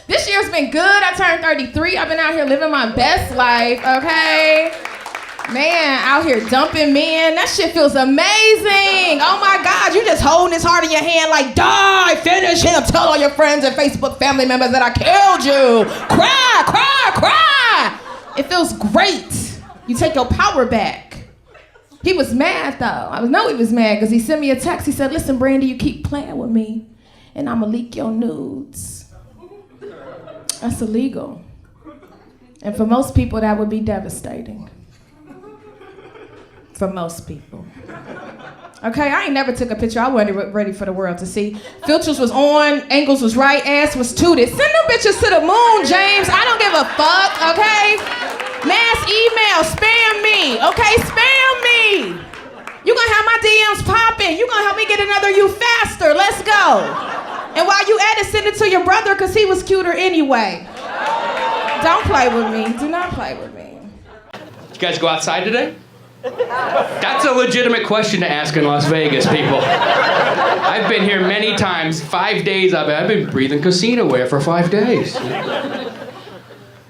This year's been good. I turned 33. I've been out here living my best life, okay? Man, out here dumping men. That shit feels amazing. Oh my God, you just holding his heart in your hand like, die, finish him. Tell all your friends and Facebook family members that I killed you. Cry, cry, cry. It feels great. You take your power back. He was mad though. I know he was mad because he sent me a text. He said, listen, Brandy, you keep playing with me and I'ma leak your nudes. That's illegal. And for most people, that would be devastating. For most people. Okay, I ain't never took a picture. I wasn't ready for the world to see. Filters was on, angles was right, ass was tooted. Send them bitches to the moon, James. I don't give a fuck, okay? Mass email, spam me, okay? Spam me. You gonna have my DMs popping. You gonna help me get another you faster. Let's go. And while you at it, send it to your brother because he was cuter anyway. Don't play with me. Do not play with me. Did you guys go outside today? That's a legitimate question to ask in Las Vegas, people. I've been here many times. 5 days I've been breathing casino air for 5 days.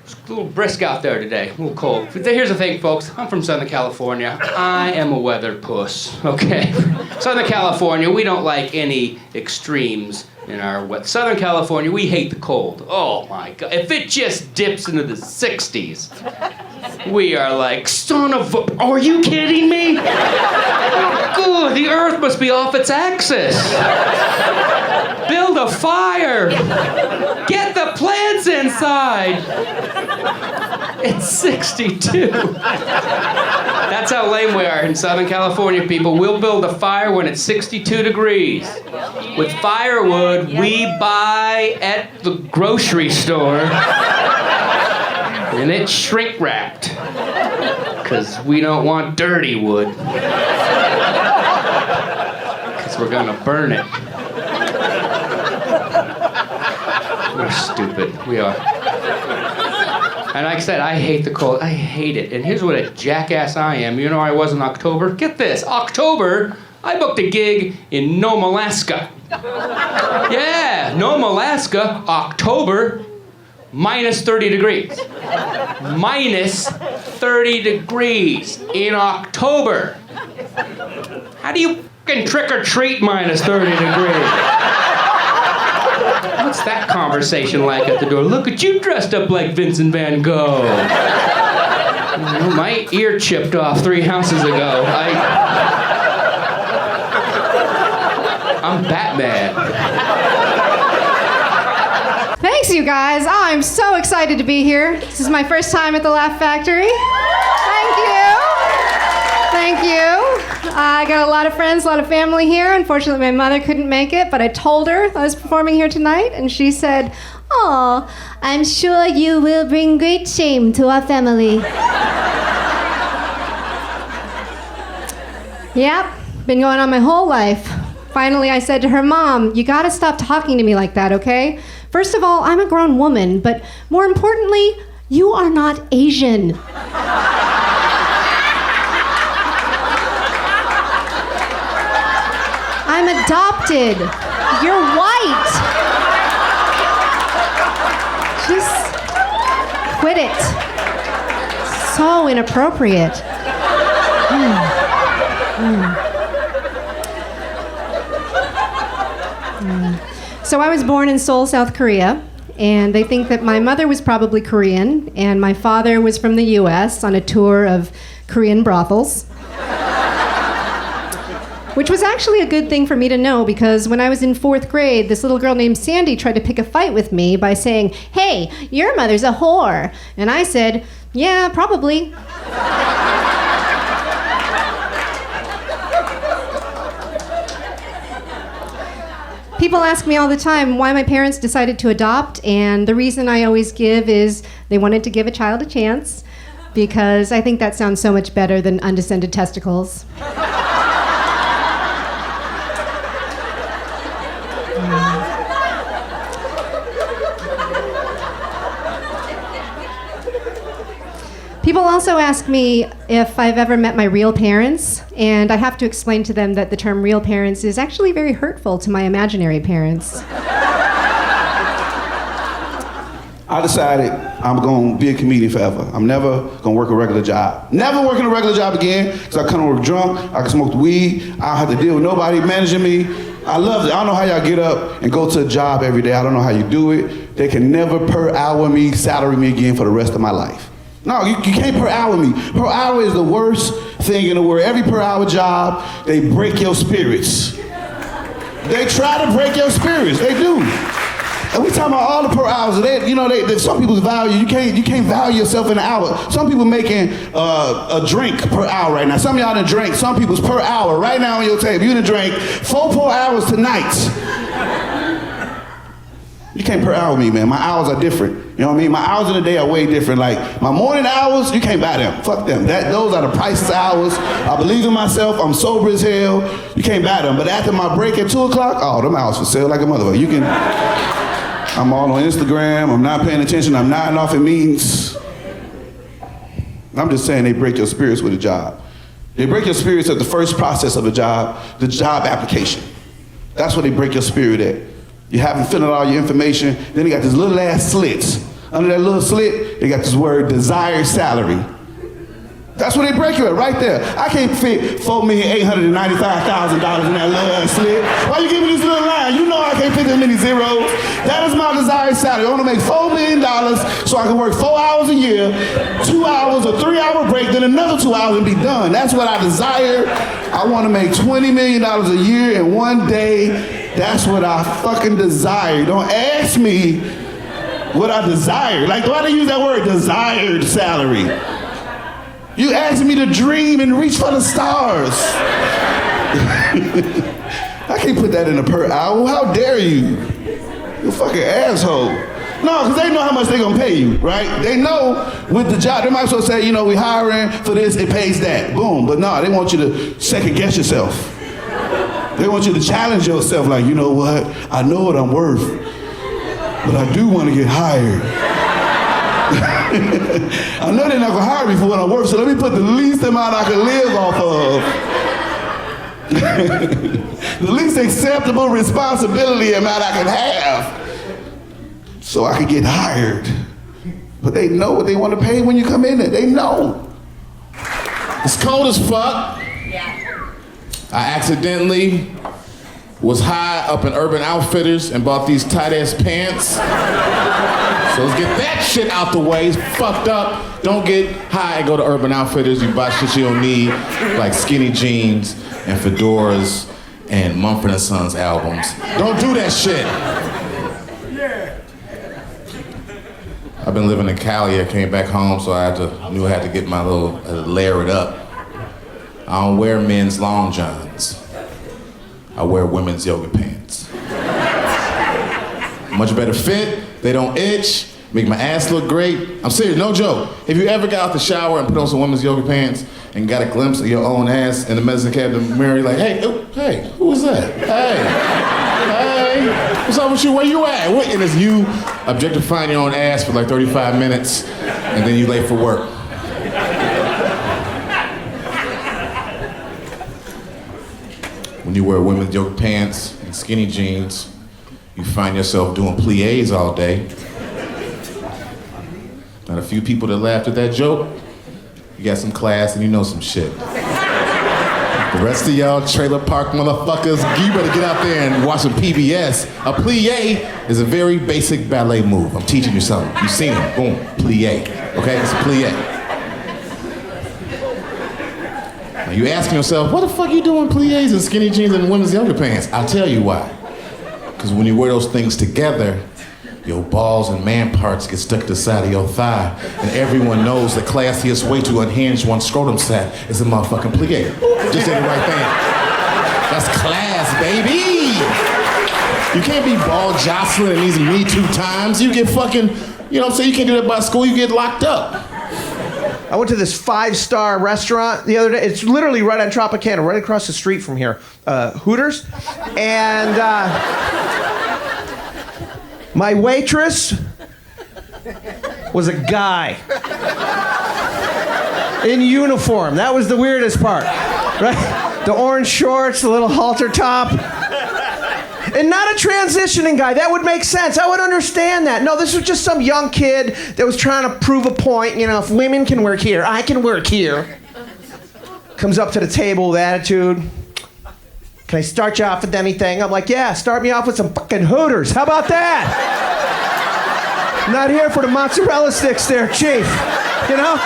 It's a little brisk out there today, a little cold. But here's the thing, folks. I'm from Southern California. I am a weather puss, okay? Southern California, we don't like any extremes in our weather. Southern California, we hate the cold. Oh my God. If it just dips into the 60s, we are like, son of a... Are you kidding me? Good, the earth must be off its axis. Build a fire. Get the plants inside. It's 62. That's how lame we are in Southern California, people. We'll build a fire when it's 62 degrees. With firewood we buy at the grocery store. And it's shrink wrapped. Because we don't want dirty wood. Because we're gonna burn it. We're stupid. We are. And like I said, I hate the cold. I hate it. And here's what a jackass I am. You know where I was in October? Get this. October, I booked a gig in Nome, Alaska. Yeah, Nome, Alaska, October, minus 30 degrees. Minus 30 degrees in October. How do you fucking trick or treat minus 30 degrees? What's that conversation like at the door? Look at you dressed up like Vincent Van Gogh. My ear chipped off 3 houses ago. I'm Batman. Thanks, you guys. Oh, I'm so excited to be here. This is my first time at the Laugh Factory. Thank you. Thank you. I got a lot of friends, a lot of family here. Unfortunately, my mother couldn't make it, but I told her I was performing here tonight, and she said, "Oh, I'm sure you will bring great shame to our family." Yep, been going on my whole life. Finally, I said to her, "Mom, you gotta stop talking to me like that, okay? First of all, I'm a grown woman, but more importantly, you are not Asian." I'm adopted. You're white. Just quit it. So inappropriate. So I was born in Seoul, South Korea, and they think that my mother was probably Korean, and my father was from the US on a tour of Korean brothels. Which was actually a good thing for me to know, because when I was in 4th grade, this little girl named Sandy tried to pick a fight with me by saying, "Hey, your mother's a whore." And I said, "Yeah, probably." People ask me all the time why my parents decided to adopt, and the reason I always give is they wanted to give a child a chance, because I think that sounds so much better than undescended testicles. People also ask me if I've ever met my real parents, and I have to explain to them that the term real parents is actually very hurtful to my imaginary parents. I decided I'm gonna be a comedian forever. I'm never gonna work a regular job. Never working a regular job again, because I come to work drunk, I can smoke the weed, I don't have to deal with nobody managing me. I love it. I don't know how y'all get up and go to a job every day. I don't know how you do it. They can never per hour me, salary me again for the rest of my life. No, you can't per hour me. Per hour is the worst thing in the world. Every per hour job, they break your spirits. They try to break your spirits, they do. And we talking about all the per hours. Some people's value, you can't value yourself in an hour. Some people making a drink per hour right now. Some of y'all done drank, some people's per hour right now on your table. You done drank 4 hours tonight. You can't per hour me, man. My hours are different. You know what I mean? My hours in the day are way different. Like my morning hours, you can't buy them. Fuck them. Those are the priceless hours. I believe in myself. I'm sober as hell. You can't buy them. But after my break at 2 o'clock, oh, them hours for sale like a motherfucker. You can. I'm all on Instagram. I'm not paying attention. I'm nodding off at meetings. I'm just saying they break your spirits with a job. They break your spirits at the first process of a job, the job application. That's where they break your spirit at. You haven't filled out all your information. Then they got these little ass slits. Under that little slit, they got this word desired salary. That's where they break you at, right there. I can't fit $4,895,000 in that little ass slit. Why you give me this little line? You know I can't fit that many zeros. That is my desired salary. I want to make $4 million so I can work 4 hours a year, 2 hours, a 3-hour break, then another 2 hours and be done. That's what I desire. I want to make $20 million a year in one day. That's what I fucking desire. Don't ask me what I desire. Like, why do they use that word, desired salary? You asked me to dream and reach for the stars. I can't put that in a per hour. How dare you? You fucking asshole. No, because they know how much they're going to pay you, right? They know with the job, they might as well say, we hiring for this, it pays that. Boom. But no, they want you to second guess yourself. They want you to challenge yourself like, you know what? I know what I'm worth, but I do want to get hired. I know they're not going to hire me for what I'm worth, so let me put the least amount I can live off of. The least acceptable responsibility amount I can have so I can get hired. But they know what they want to pay when you come in there. They know. It's cold as fuck. I accidentally was high up in Urban Outfitters and bought these tight-ass pants. So let's get that shit out the way. It's fucked up. Don't get high and go to Urban Outfitters. You buy shit you don't need, like skinny jeans and fedoras and Mumford & Sons albums. Don't do that shit. I've been living in Cali. I came back home, so knew I had to get my little, layer it up. I don't wear men's long johns. I wear women's yoga pants. Much better fit, they don't itch, make my ass look great. I'm serious, no joke. Have you ever got out the shower and put on some women's yoga pants and got a glimpse of your own ass in the medicine cabinet mirror? You're like, hey, who was that? Hey, what's up with you? Where you at? And it's you objectifying your own ass for like 35 minutes, and then you late for work. When you wear women's yoga pants and skinny jeans, you find yourself doing pliés all day. Not a few people that laughed at that joke. You got some class and you know some shit. The rest of y'all trailer park motherfuckers, you better get out there and watch some PBS. A plié is a very basic ballet move. I'm teaching you something. You've seen it. Boom, plié. Okay, it's a plié. Now you asking yourself, what the fuck you doing pliés and skinny jeans and women's yoga pants? I'll tell you why. Because when you wear those things together, your balls and man parts get stuck to the side of your thigh, and everyone knows the classiest way to unhinge one's scrotum sack is a motherfucking plié. Just did the right thing. That's class, baby! You can't be ball jostling in these Me Too times. You get fucking, you know what I'm saying? You can't do that by school, you get locked up. I went to this 5-star restaurant the other day. It's literally right on Tropicana, right across the street from here. Hooters. And my waitress was a guy. in uniform. That was the weirdest part, right? The orange shorts, the little halter top. And not a transitioning guy. That would make sense. I would understand that. No, this was just some young kid that was trying to prove a point. You know, if women can work here, I can work here. Comes up to the table with attitude. Can I start you off with anything? I'm like, yeah, start me off with some fucking Hooters. How about that? I'm not here for the mozzarella sticks there, Chief. You know?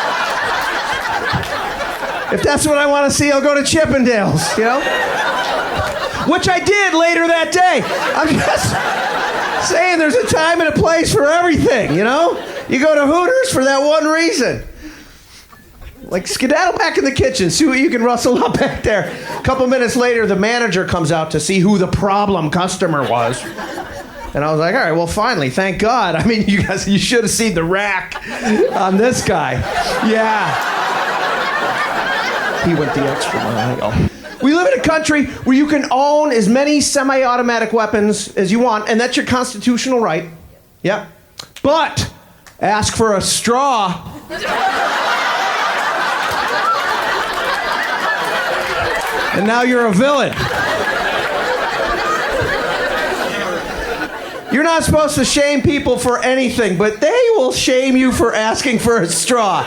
If that's what I want to see, I'll go to Chippendales, you know? Which I did later that day. I'm just saying there's a time and a place for everything, you know? You go to Hooters for that one reason. Like, skedaddle back in the kitchen, see what you can rustle up back there. A couple minutes later, the manager comes out to see who the problem customer was. And I was like, all right, well, finally, thank God. I mean, you should have seen the rack on this guy. Yeah. He went the extra mile. We live in a country where you can own as many semi-automatic weapons as you want, and that's your constitutional right. Yeah. But ask for a straw. And now you're a villain. You're not supposed to shame people for anything, but they will shame you for asking for a straw.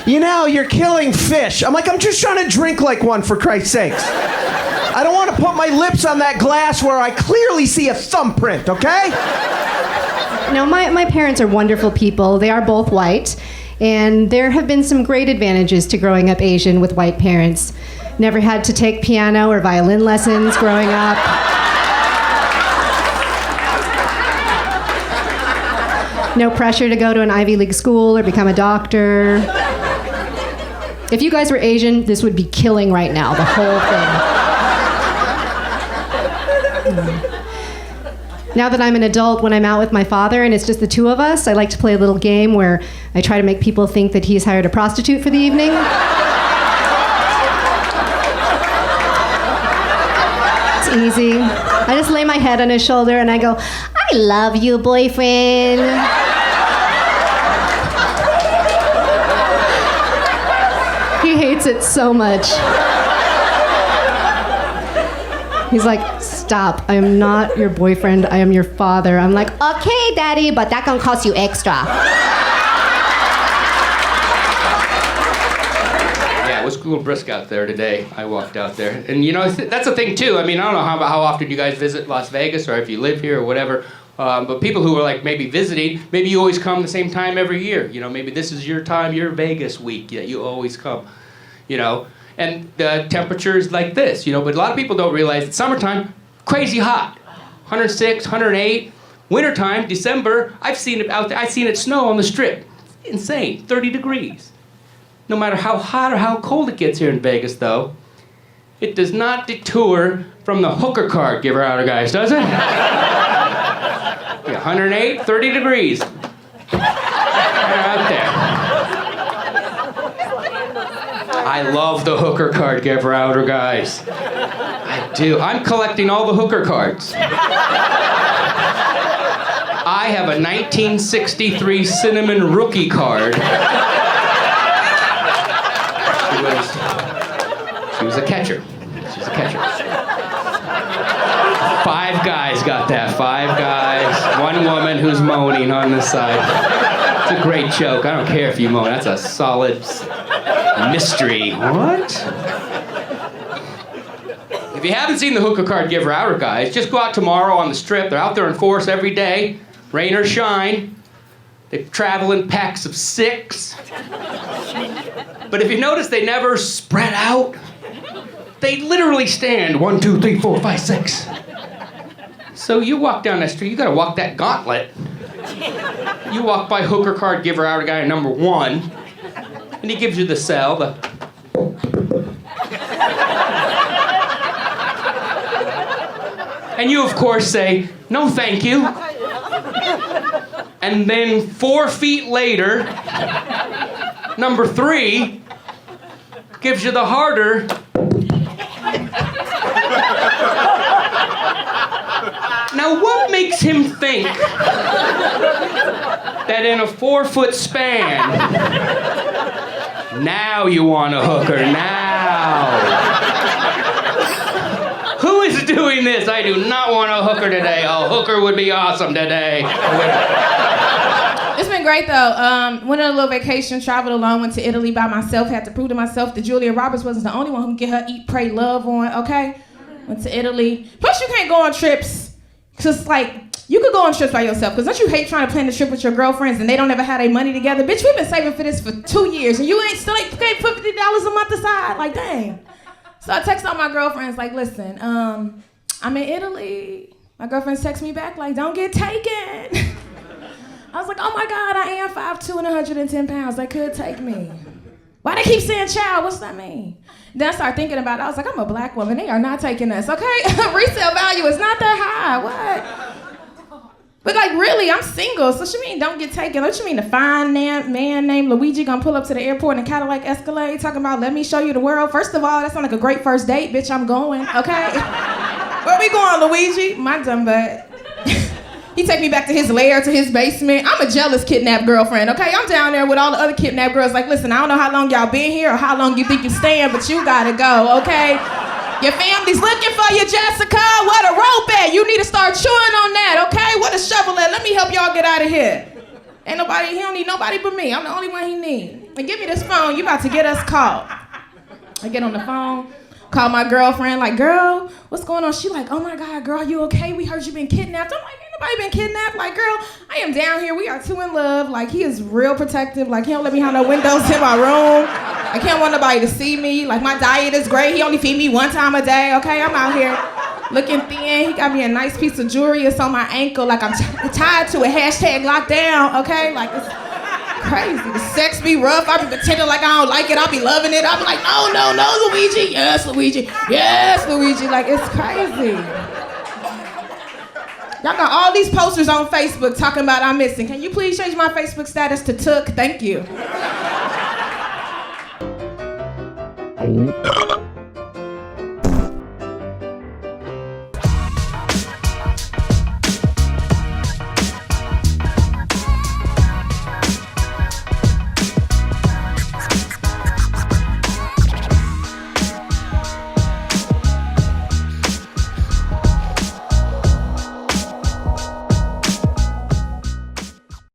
You know, you're killing fish. I'm like, I'm just trying to drink like one, for Christ's sakes. I don't want to put my lips on that glass where I clearly see a thumbprint, okay? No, my parents are wonderful people. They are both white, and there have been some great advantages to growing up Asian with white parents. Never had to take piano or violin lessons growing up. No pressure to go to an Ivy League school or become a doctor. If you guys were Asian, this would be killing right now, the whole thing. Now that I'm an adult, when I'm out with my father and it's just the two of us, I like to play a little game where I try to make people think that he's hired a prostitute for the evening. It's easy. I just lay my head on his shoulder and I go, I love you, boyfriend. He hates it so much. He's like, stop, I am not your boyfriend, I am your father. I'm like, okay, daddy, but that gonna cost you extra. Yeah, it was a little brisk out there today. I walked out there. And you know, that's the thing too. I mean, I don't know how often you guys visit Las Vegas or if you live here or whatever. But people who are like maybe visiting, maybe you always come the same time every year. You know, maybe this is your time, your Vegas week that you always come. You know, and the temperature is like this, you know, but a lot of people don't realize it's summertime, crazy hot, 106, 108. Wintertime, December, I've seen it out there, I've seen it snow on the strip. It's insane, 30 degrees. No matter how hot or how cold it gets here in Vegas, though, it does not detour from the hooker card giver outer guys, does it? 108, 30 degrees. They're out there. I love the hooker card giver outer guys. I do. I'm collecting all the hooker cards. I have a 1963 Cinnamon rookie card. She was a catcher. She's a catcher. 5 guys got that. 5 guys. 1 woman who's moaning on the side. It's a great joke. I don't care if you moan. That's a solid mystery. What? If you haven't seen the hooker card giver outer guys, just go out tomorrow on the strip. They're out there in force every day, rain or shine. They travel in packs of 6. But if you notice, they never spread out. They literally stand 1, 2, 3, 4, 5, 6. So you walk down that street, you gotta walk that gauntlet. You walk by hooker card giver outer guy number 1, and he gives you the cell, and you, of course, say, no, thank you. And then 4 feet later, number 3 gives you the harder. Now, what makes him think that in a 4-foot span, Now you want a hooker, now. Who is doing this? I do not want a hooker today. A hooker would be awesome today. It's been great though. Went on a little vacation, traveled alone, went to Italy by myself, had to prove to myself that Julia Roberts wasn't the only one who can get her eat, pray, love on, okay? Went to Italy. Plus you can't go on trips, cause like, you could go on trips by yourself, because don't you hate trying to plan the trip with your girlfriends and they don't ever have their money together? Bitch, we've been saving for this for 2 years and you ain't put $50 a month aside, like dang. So I text all my girlfriends like, listen, I'm in Italy. My girlfriends text me back like, don't get taken. I was like, oh my God, I am 5'2" and 110 pounds. They could take me. Why they keep saying child? What's that mean? Then I started thinking about it. I was like, I'm a black woman. They are not taking us, okay? Resale value is not that high. What? But like, really, I'm single. So what you mean don't get taken? What you mean a fine man named Luigi gonna pull up to the airport in a Cadillac Escalade talking about let me show you the world? First of all, that sounds like a great first date. Bitch, I'm going, okay? Where we going, Luigi? My dumb butt. He take me back to his lair, to his basement. I'm a jealous kidnapped girlfriend, okay? I'm down there with all the other kidnapped girls like, listen, I don't know how long y'all been here or how long you think you staying, but you gotta go, okay? Your family's looking for you, Jessica. Where the rope at? You need to start chewing on that, okay? Where the shovel at? Let me help y'all get out of here. Ain't nobody, he don't need nobody but me. I'm the only one he need. And give me this phone, you about to get us caught. I get on the phone, call my girlfriend, like, girl, what's going on? She like, oh my God, girl, you okay? We heard you been kidnapped. I'm like, ain't nobody been kidnapped. Like, girl, I am down here. We are too in love. Like, he is real protective. Like, he don't let me have no windows in my room. I can't want nobody to see me. Like, my diet is great. He only feed me 1 time a day, okay? I'm out here looking thin. He got me a nice piece of jewelry. It's on my ankle. Like, I'm tied to it. #lockdown, okay? Like, it's crazy. The sex be rough. I be pretending like I don't like it. I be loving it. I be like, no, Luigi. Yes, Luigi. Yes, Luigi. Like, it's crazy. Y'all got all these posters on Facebook talking about I'm missing. Can you please change my Facebook status to Took? Thank you.